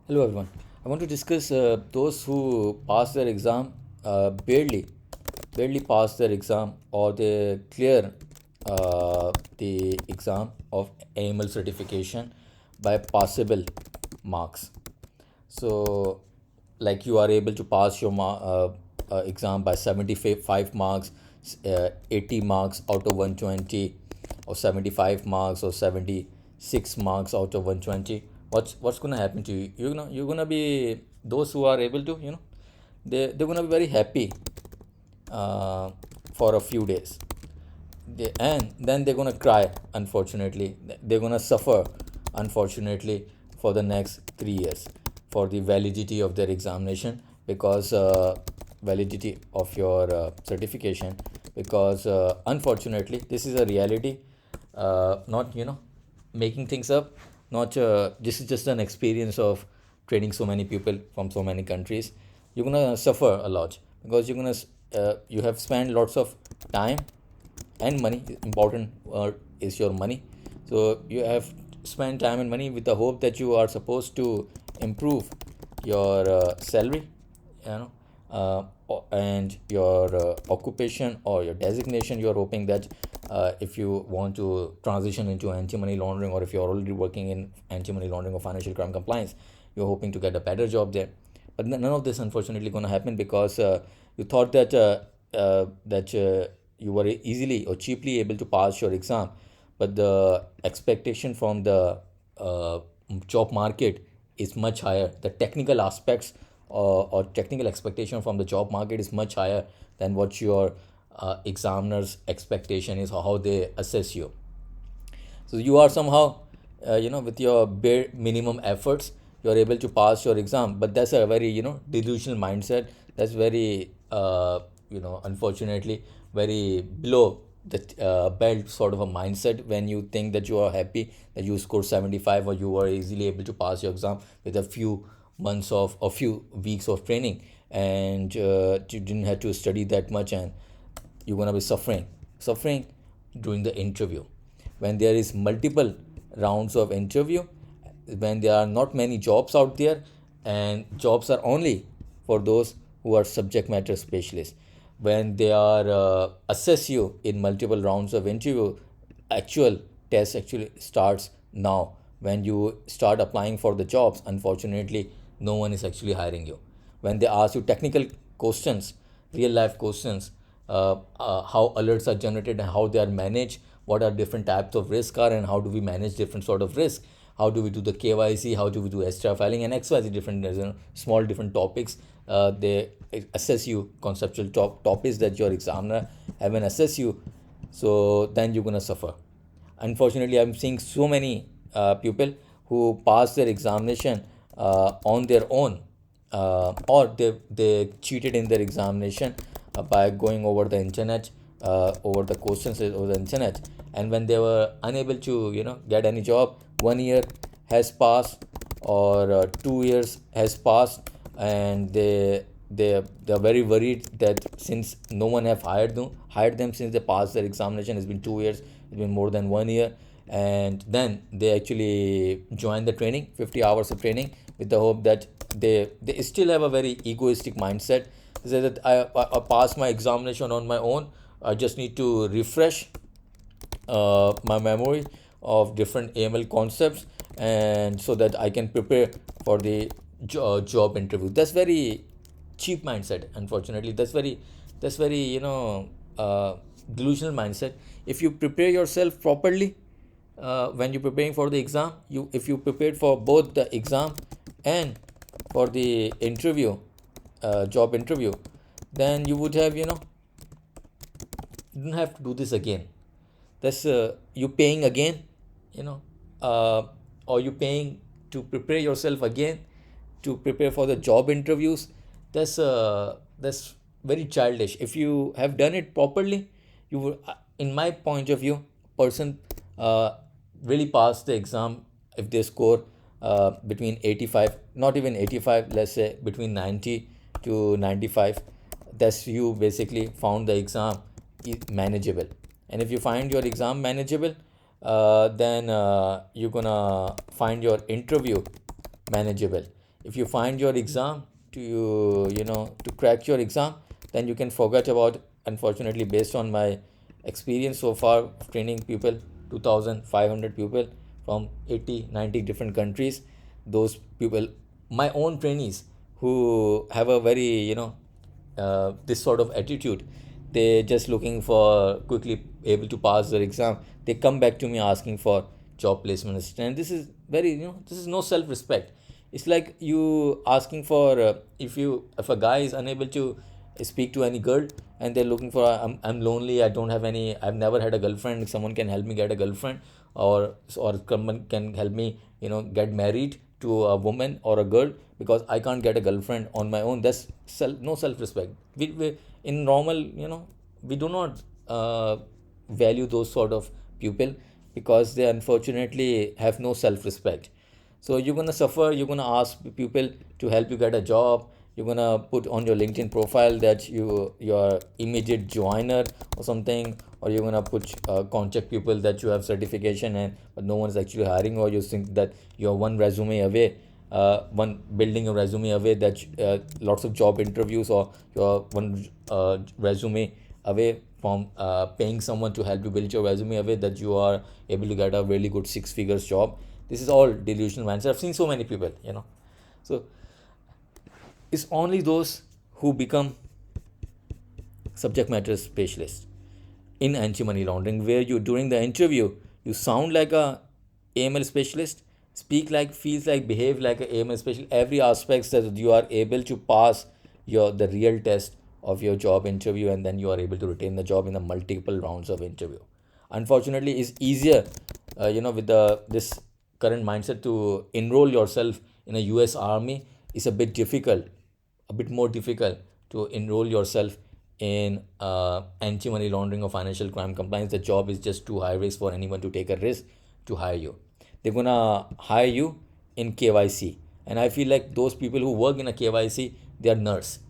Hello everyone. I want to discuss those who pass their exam barely pass their exam or they clear the exam of AML certification by passable marks. So, like you are able to pass your exam by 75 marks, 80 marks out of 120, or 75 marks or 76 marks out of 120. What's gonna happen to you? You're gonna be those who are able to they're gonna be very happy uh, for a few days and then they're gonna cry. Unfortunately, they're gonna suffer. Unfortunately, for the next 3 years for the validity of their examination because validity of your certification because unfortunately this is a reality. Not making things up. Not This is just an experience of training so many people from so many countries. You're gonna suffer a lot because you have spent lots of time and money. Important is your money. So you have spent time and money with the hope that you are supposed to improve your salary, and your occupation or your designation. You are hoping that if you want to transition into anti-money laundering, or if you're already working in anti-money laundering or financial crime compliance, you're hoping to get a better job there. But none of this unfortunately going to happen because you thought that you were easily or cheaply able to pass your exam, but the expectation from the uh, job market is much higher. The technical aspects or technical expectation from the job market is much higher than what your examiner's expectation is, or how they assess you. So you are somehow with your bare minimum efforts you are able to pass your exam, but that's a very delusional mindset. That's very unfortunately very below the belt sort of a mindset when you think that you are happy that you scored 75 or you were easily able to pass your exam with a few months of a few weeks of training, and you didn't have to study that much, and you're going to be suffering during the interview when there is multiple rounds of interview, when there are not many jobs out there, and jobs are only for those who are subject matter specialists. When they are assess you in multiple rounds of interview, actual test actually starts now. When you start applying for the jobs, unfortunately no one is actually hiring you. When they ask you technical questions, real life questions, how alerts are generated and how they are managed, what are different types of risk are, and how do we manage different sort of risk, how do we do the KYC, how do we do extra filing, and XYZ different small different topics. They assess you conceptual topics that your examiner haven't assess you. So then you're gonna suffer. Unfortunately, I'm seeing so many people who pass their examination on their own, or they cheated in their examination by going over the internet, over the questions over the internet. And when they were unable to get any job, 1 year has passed, or 2 years has passed, and they're very worried that since no one have hired them since they passed their examination. It's been 2 years, it's been more than 1 year, and then they actually join the training, 50 hours of training, with the hope that they still have a very egoistic mindset. They say that I passed my examination on my own. I just need to refresh my memory of different AML concepts, and so that I can prepare for the job interview. That's very cheap mindset. Unfortunately, that's very delusional mindset. If you prepare yourself properly, when you're preparing for the exam, if you prepared for both the exam and for the interview, job interview, then you would have you don't have to do this again. That's you paying again, you know uh, or you paying to prepare yourself again, to prepare for the job interviews. That's very childish. If you have done it properly, you will, in my point of view, person really pass the exam if they score between 85, not even 85, let's say between 90 to 95. That's you basically found the exam is manageable. And if you find your exam manageable, then you're gonna find your interview manageable. If you find your exam to to crack your exam, then you can forget about, unfortunately, based on my experience so far of training people, 2,500 people from 80 90 different countries. Those people, my own trainees, who have a very this sort of attitude, they just looking for quickly able to pass their exam, they come back to me asking for job placement assistant. And this is very, this is no self respect. It's like you asking for, if a guy is unable to speak to any girl, and they're looking for, I'm lonely, I don't have any, I've never had a girlfriend, someone can help me get a girlfriend, or someone can help me get married to a woman or a girl, because I can't get a girlfriend on my own. That's no self respect. We in normal, we do not value those sort of people, because they unfortunately have no self respect. So you're gonna suffer, you're gonna ask people to help you get a job, you're gonna put on your LinkedIn profile that you're immediate joiner or something, or you're gonna put contact people that you have certification, and but no one is actually hiring, or you think that you're one resume away, one building a resume away, that lots of job interviews, or you're one resume away from paying someone to help you build your resume away, that you are able to get a really good six figures job. This is all delusional mindset. I've seen so many people, so it's only those who become subject matter specialists in anti-money laundering, where you, during the interview, you sound like a AML specialist, speak like, feels like, behave like a AML specialist, every aspect, that you are able to pass the real test of your job interview, and then you are able to retain the job in the multiple rounds of interview. Unfortunately, it's easier, with this current mindset, to enroll yourself in a US Army. Is a bit difficult, a bit more difficult to enroll yourself in anti-money laundering or financial crime compliance. The job is just too high risk for anyone to take a risk to hire you. They're gonna hire you in KYC, and I feel like those people who work in a KYC, they are nurse.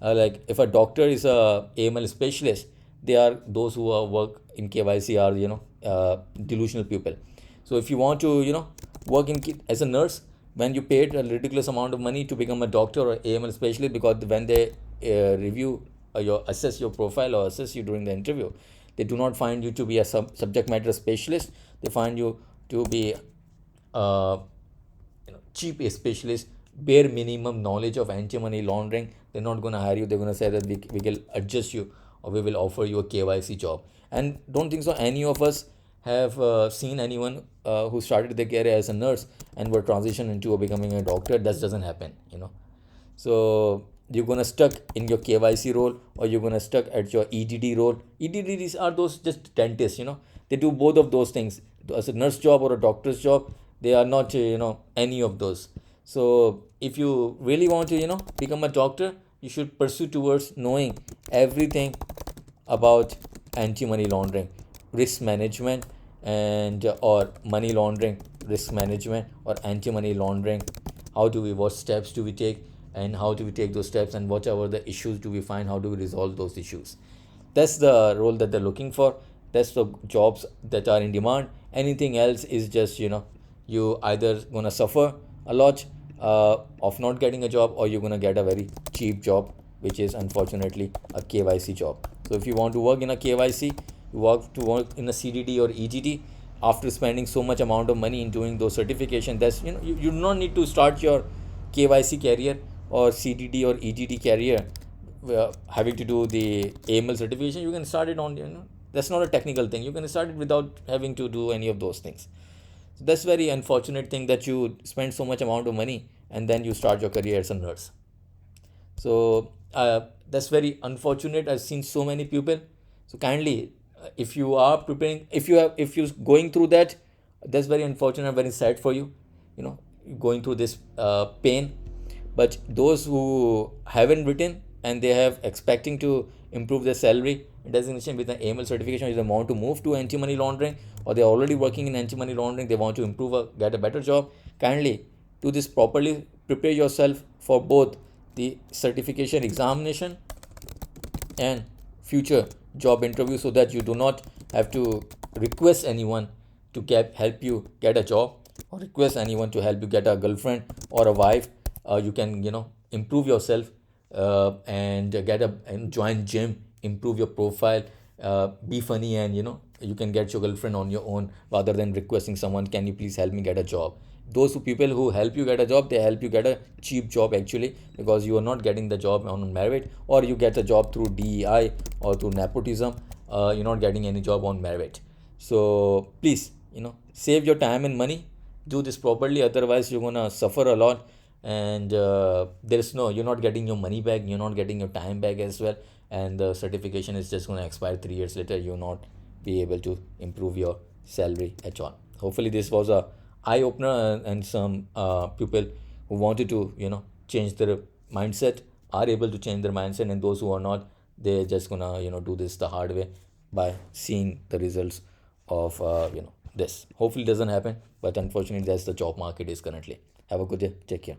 Like if a doctor is a AML specialist, they are, those who are work in KYC are delusional people. So if you want to work as a nurse, when you paid a ridiculous amount of money to become a doctor or AML specialist, because when they review your assess your profile or assess you during the interview, they do not find you to be a subject matter specialist. They find you to be uh, cheap specialist, bare minimum knowledge of anti-money laundering. They're not going to hire you. They're going to say that we will adjust you, or we will offer you a KYC job. And don't think so any of us have seen anyone who started their career as a nurse and were transitioned into becoming a doctor. That doesn't happen. So you're gonna stuck in your KYC role, or you're gonna stuck at your EDD role. EDDs are those just dentists. They do both of those things. As a nurse job or a doctor's job, they are not any of those. So if you really want to become a doctor, you should pursue towards knowing everything about anti-money laundering, risk management, and or money laundering risk management, or anti-money laundering. How do we, what steps do we take, and how do we take those steps, and whatever the issues do we find, how do we resolve those issues. That's the role that they're looking for. That's the jobs that are in demand. Anything else is just you either gonna suffer a lot of not getting a job, or you're gonna get a very cheap job, which is unfortunately a KYC job. So if you want to work in a KYC, you work in a CDD or EGD, after spending so much amount of money in doing those certification, that's you do not need to start your KYC career or CDD or EGD career having to do the AML certification. You can start it on that's not a technical thing. You can start it without having to do any of those things. So that's very unfortunate thing, that you spend so much amount of money and then you start your career as a nurse. So that's very unfortunate. I've seen so many people. So kindly, if you are preparing, if you're going through that, that's very unfortunate, very sad for you, going through this pain. But those who haven't written, and they have expecting to improve their salary designation with an AML certification, if they want to move to anti-money laundering, or they're already working in anti-money laundering, they want to improve or get a better job, kindly do this properly. Prepare yourself for both the certification examination and future job interview, so that you do not have to request anyone to help you get a job, or request anyone to help you get a girlfriend or a wife you can, improve yourself, and get a and join gym, improve your profile, be funny, and you can get your girlfriend on your own rather than requesting someone, can you please help me get a job. Those people who help you get a job, they help you get a cheap job actually, because you are not getting the job on merit, or you get a job through DEI or through nepotism. You're not getting any job on merit. So please, save your time and money, do this properly, otherwise you're gonna suffer a lot. And there's no you're not getting your money back, you're not getting your time back as well, and the certification is just gonna expire 3 years later. You'll not be able to improve your salary at all. Hopefully this was a eye opener, and some people who wanted to change their mindset are able to change their mindset, and those who are not, they're just gonna do this the hard way by seeing the results of this. Hopefully it doesn't happen, but unfortunately that's the job market is currently. Have a good day, take care.